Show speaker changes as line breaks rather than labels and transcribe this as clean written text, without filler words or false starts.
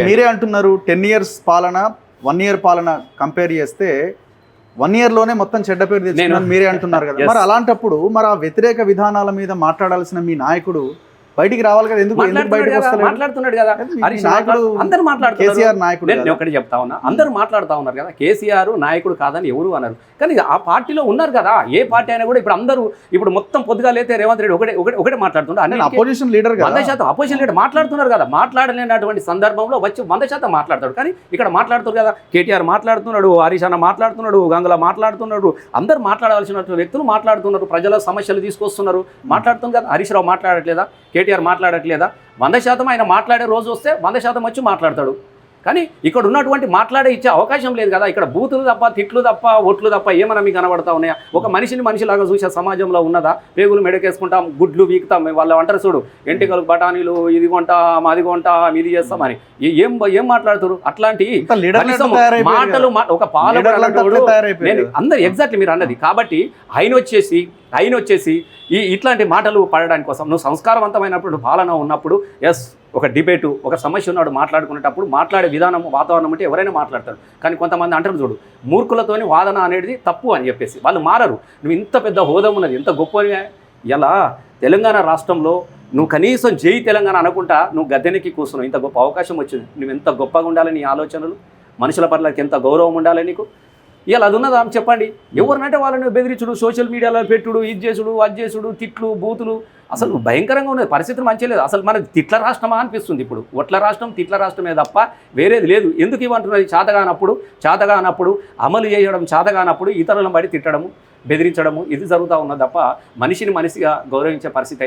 మీరే అంటున్నారు 10 years పాలన 1 year పాలన కంపేర్ చేస్తే 1 yearలోనే మొత్తం చెడ్డ పేరు తెచ్చుకున్నాను మీరే అంటున్నారు కదా. మరి అలాంటప్పుడు మరి ఆ వ్యతిరేక విధానాల మీద మాట్లాడాల్సిన మీ నాయకుడు బయటికి రావాలి కదా. ఎందుకు బయటకు
మాట్లాడుతున్నాడు కదా అందరు
కేసీఆర్ నాయకుడు.
నేను ఒకటి చెప్తా ఉన్నా, అందరూ మాట్లాడుతూ ఉన్నారు కదా కేసీఆర్ నాయకుడు కాదని ఎవరు అన్నారు. కానీ ఆ పార్టీలో ఉన్నారు కదా, ఏ పార్టీ అయినా కూడా ఇప్పుడు అందరూ ఇప్పుడు మొత్తం పొద్దుగా లేతే రేవంత్ రెడ్డి ఒకటే మాట్లాడుతున్నారు.
అపోజిషన్ లీడర్
100% అపోజిషన్ లీడర్ మాట్లాడుతున్నారు కదా. మాట్లాడలేనటువంటి సందర్భంలో వచ్చి 100% మాట్లాడతాడు. కానీ ఇక్కడ మాట్లాడుతున్నారు కదా, కేటీఆర్ మాట్లాడుతున్నాడు, హరీష్ అన్న మాట్లాడుతున్నాడు, గంగుల మాట్లాడుతున్నాడు, అందరూ మాట్లాడాల్సిన వ్యక్తులు మాట్లాడుతున్నారు, ప్రజల సమస్యలు తీసుకొస్తున్నారు, మాట్లాడుతున్నారు కదా. హరీష్ రావు మాట్లాడట్లేదా, కేటీఆర్ మాట్లాడట్లేదా? 100% ఆయన మాట్లాడే రోజు వస్తే 100% వచ్చి మాట్లాడతాడు. కానీ ఇక్కడ ఉన్నటువంటి మాట్లాడే ఇచ్చే అవకాశం లేదు కదా. ఇక్కడ బూతులు తప్ప, తిట్లు తప్ప, ఓట్లు తప్ప ఏమైనా మీకు కనబడతా ఉన్నాయా? ఒక మనిషిని మనిషిలాగా చూసే సమాజంలో ఉన్నదా? పేగులు మెడకేసుకుంటాం, గుడ్లు వీకుతాం, వాళ్ళు అంటారు చూడు ఎంటికలు బఠానీలు, ఇది కొంటాం, అది కొంటాం, ఇది చేస్తామని ఏం మాట్లాడుతారు? అట్లాంటి మాటలు ఒక పాలకుడు అందరు ఎగ్జాక్ట్లీ మీరు అన్నది. కాబట్టి ఆయన వచ్చేసి ఇట్లాంటి మాటలు పడడానికి కోసం నువ్వు సంస్కారవంతమైనప్పుడు పాలన ఉన్నప్పుడు ఎస్ ఒక డిబేటు, ఒక సమస్య ఉన్నాడు మాట్లాడుకునేటప్పుడు మాట్లాడే విధానం, వాతావరణం అంటే ఎవరైనా మాట్లాడతారు. కానీ కొంతమంది అంటారు చూడు మూర్ఖులతోని వాదన అనేది తప్పు అని చెప్పేసి వాళ్ళు మారరు. నువ్వు ఇంత పెద్ద హోదా ఉన్నది, ఎంత గొప్పగా ఇలా తెలంగాణ రాష్ట్రంలో నువ్వు కనీసం జై తెలంగాణ అనుకుంటా నువ్వు గద్దెనెక్కి కూర్చున్నావు. ఇంత గొప్ప అవకాశం వచ్చింది, నువ్వు ఎంత గొప్పగా ఉండాలని నీ ఆలోచనలు, మనుషుల పట్ల ఎంత గౌరవం ఉండాలి నీకు. ఇలా అది ఉన్నదా చెప్పండి? ఎవరినంటే వాళ్ళని బెదిరించుడు, సోషల్ మీడియాలో పెట్టుడు, ఇది చేసుడు, అది చేసుడు, తిట్లు, బూతులు, అసలు భయంకరంగా ఉన్నది. పరిస్థితులు మంచి లేదు. అసలు మనది తిట్ల రాష్ట్రమా అనిపిస్తుంది ఇప్పుడు. ఒట్ల రాష్ట్రం, తిట్ల రాష్ట్రమే తప్ప వేరేది లేదు. ఎందుకు ఇవ్వంటున్నది? చేతగానప్పుడు అమలు చేయడం, చేతగానప్పుడు ఇతరులను బడి తిట్టడము, బెదిరించడము, ఇది జరుగుతూ ఉన్నది తప్ప మనిషిని మనిషిగా గౌరవించే పరిస్థితి